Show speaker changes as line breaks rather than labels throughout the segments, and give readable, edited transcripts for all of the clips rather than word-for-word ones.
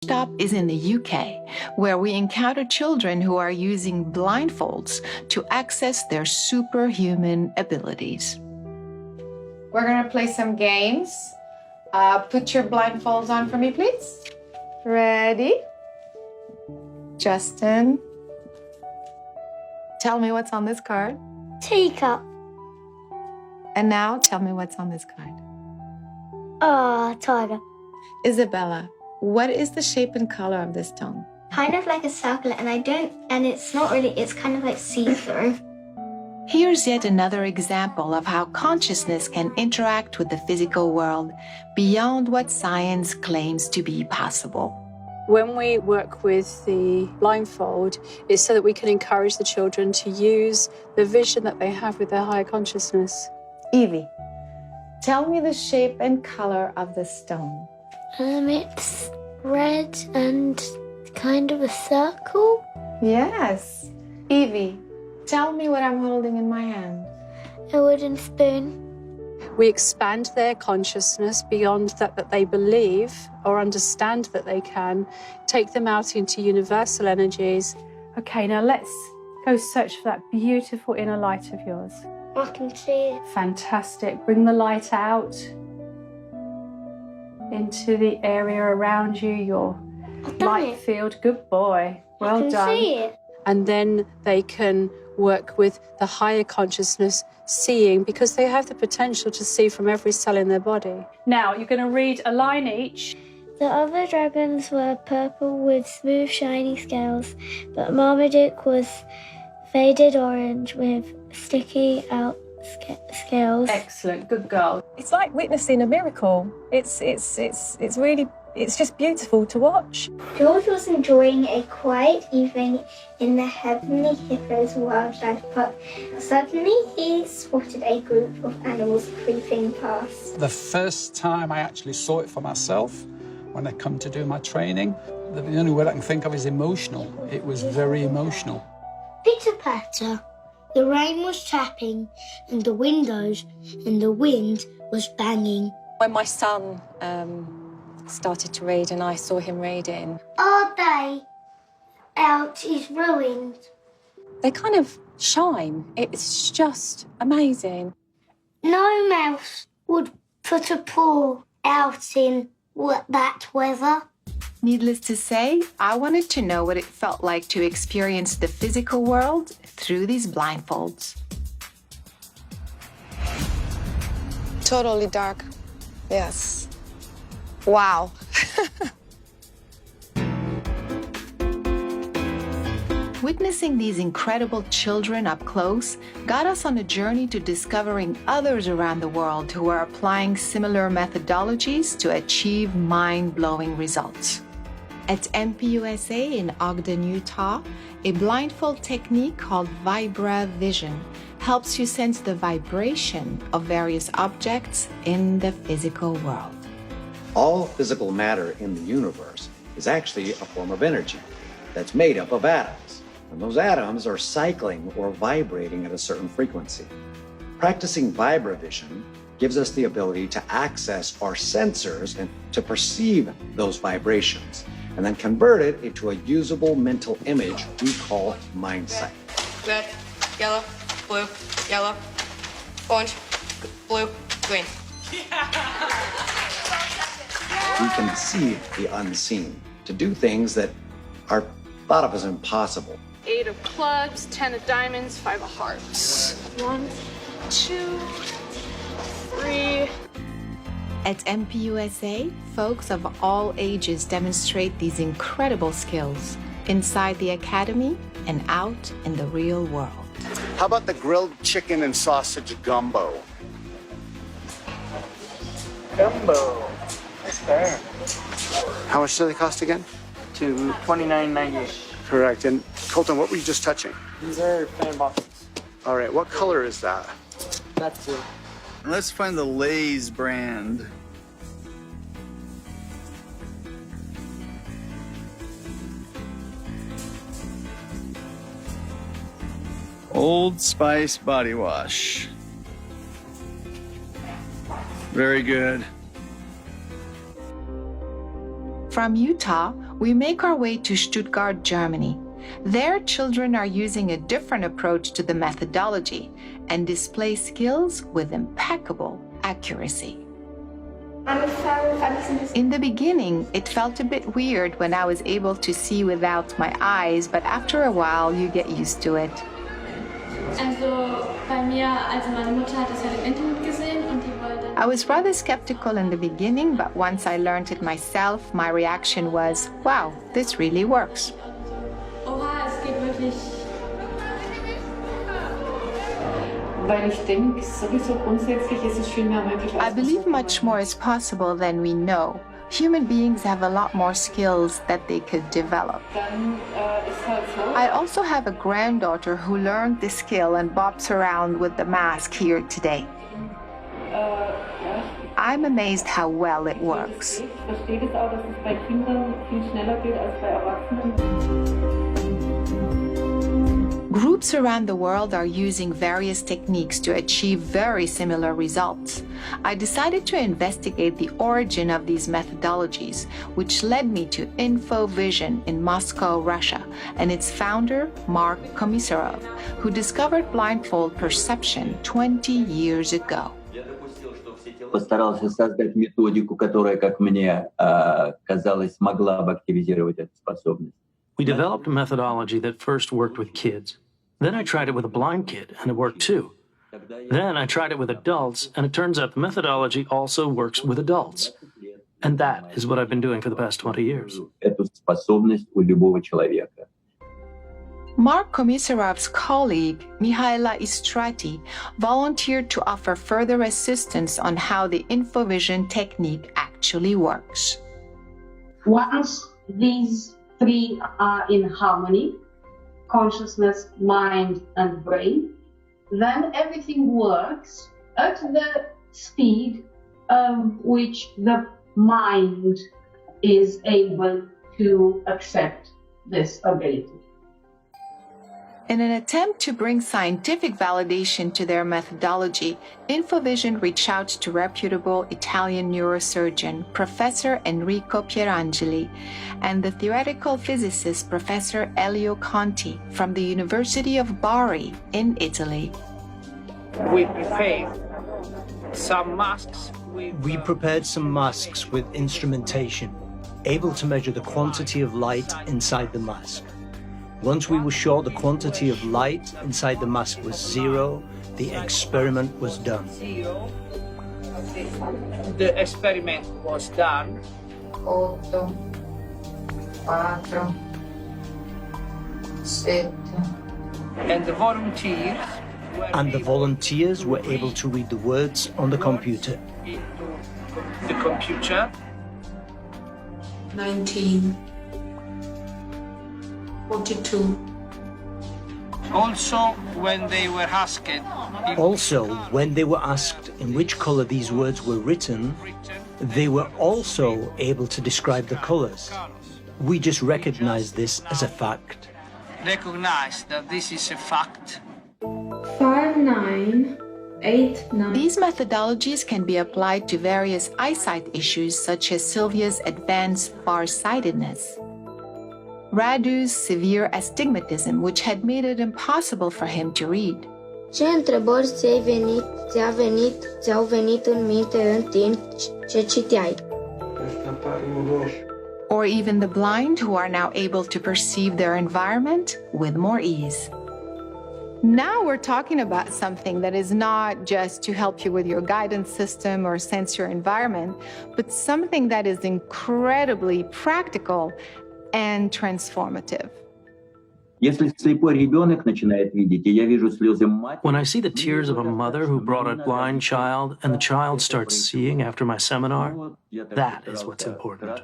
Stop is in the UK, where we encounter children who are using blindfolds to access their superhuman abilities. We're going to play some games. Put your blindfolds on for me, please. Ready? Justin, tell me what's on this card.
Teacup.
And now tell me what's on this card.
Tiger.
Isabella, what is the shape and color of this stone?
Kind of like a circle, and it's not really, it's kind of like see-through.
Here's yet another example of how consciousness can interact with the physical world beyond what science claims to be possible.
When we work with the blindfold, it's so that we can encourage the children to use the vision that they have with their higher consciousness.
Evie, tell me the shape and color of the stone.
It's red and kind of a circle.
Yes. Evie, tell me what I'm holding in my hand.
A wooden spoon.
We expand their consciousness beyond that they believe or understand that they can, take them out into universal energies. Okay, now let's go search for that beautiful inner light of yours.
I can see it.
Fantastic. Bring the light out into the area around you, your light field. Good boy. Well done.
I can see it.
And then they can work with the higher consciousness, seeing, because they have the potential to see from every cell in their body. Now, you're going to read a line each.
The other dragons were purple with smooth, shiny scales, but Marmaduke was faded orange with sticky out scales.
Excellent, good girl.
It's like witnessing a miracle. It's just beautiful to watch.
George was enjoying a quiet evening in the Heavenly Hippos wildlife park. Suddenly, he spotted a group of animals creeping past.
The first time I actually saw it for myself, when I come to do my training, the only word I can think of is emotional. It was very emotional.
Pitter-patter. The rain was tapping, and the windows and the wind was banging.
When my son started to read and I saw him reading,
Our day out is ruined.
they kind of shine. It's just amazing.
No mouse would put a paw out in that weather.
Needless to say, I wanted to know what it felt like to experience the physical world through these blindfolds.
Totally dark. Yes. Wow.
Witnessing these incredible children up close got us on a journey to discovering others around the world who are applying similar methodologies to achieve mind-blowing results. At MPUSA in Ogden, Utah, a blindfold technique called Vibra Vision helps you sense the vibration of various objects in the physical world.
All physical matter in the universe is actually a form of energy that's made up of atoms. And those atoms are cycling or vibrating at a certain frequency. Practicing vibrovision gives us the ability to access our sensors and to perceive those vibrations, and then convert it into a usable mental image we call mindset.
Red, yellow, blue, yellow, orange, blue, green.
We can see the unseen, to do things that are thought of as impossible.
8 of clubs, 10 of diamonds, 5 of hearts. 1, 2, 3.
At MPUSA, folks of all ages demonstrate these incredible skills inside the academy and out in the real world.
How about the grilled chicken and sausage gumbo?
Gumbo. That's fair.
How much do they cost again?
To $29.98.
Correct. And Colton, what were you just touching?
These are fan boxes.
All right. What color is that?
That's blue.
Let's find the Lay's brand. Old Spice body wash. Very good.
From Utah, We make our way to Stuttgart, Germany. There, children are using a different approach to the methodology and display skills with impeccable accuracy. In the beginning, it felt a bit weird when I was able to see without my eyes, but after a while, you get used to it. I was rather skeptical in the beginning, but once I learned it myself, my reaction was, wow, this really works. I believe much more is possible than we know. Human beings have a lot more skills that they could develop. I also have a granddaughter who learned this skill and bops around with the mask here today. I'm amazed how well it works. Groups around the world are using various techniques to achieve very similar results. I decided to investigate the origin of these methodologies, which led me to InfoVision in Moscow, Russia, and its founder, Mark Komisarov, who discovered blindfold perception 20 years ago.
Постарался создать методику, которая, как мне казалось, могла бы активизировать эту способность.
We developed a methodology that first worked with kids. Then I tried it with a blind kid, and it worked too. Then I tried it with adults, and it turns out the methodology also works with adults. And that is what I've been doing for the past 20 years.
Эту способность у любого человека.
Mark Komisarov's colleague, Mihaela Istrati, volunteered to offer further assistance on how the InfoVision technique actually works.
Once these three are in harmony, consciousness, mind, and brain, then everything works at the speed which the mind is able to accept this ability.
In an attempt to bring scientific validation to their methodology, InfoVision reached out to reputable Italian neurosurgeon Professor Enrico Pierangeli and the theoretical physicist Professor Elio Conti from the University of Bari in Italy.
We prepared some masks.
We prepared some masks with instrumentation, able to measure the quantity of light inside the mask. Once we were sure the quantity of light inside the mask was zero, the experiment was done.
The experiment was done.
8, 4, 7.
And the volunteers
were able to read the words on the computer.
The computer.
19. 42.
Also, when they were asked
in which color these words were written, they were also able to describe the colors. We just recognized this as a fact.
Recognize that this is a fact.
5, 9, 8, 9.
These methodologies can be applied to various eyesight issues such as Sylvia's advanced farsightedness, Radu's severe astigmatism, which had made it impossible for him to read.
Ce întrebări ți-au venit în minte în timp ce citeai?
Or even the blind, who are now able to perceive their environment with more ease. Now we're talking about something that is not just to help you with your guidance system or sense your environment, but something that is incredibly practical and transformative.
When I see the tears of a mother who brought a blind child and the child starts seeing after my seminar, that is what's important.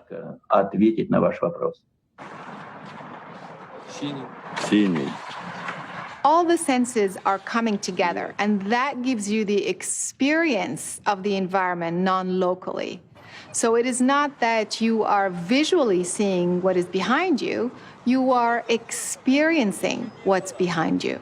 All the senses are coming together, and that gives you the experience of the environment non-locally. So it is not that you are visually seeing what is behind you, you are experiencing what's behind you.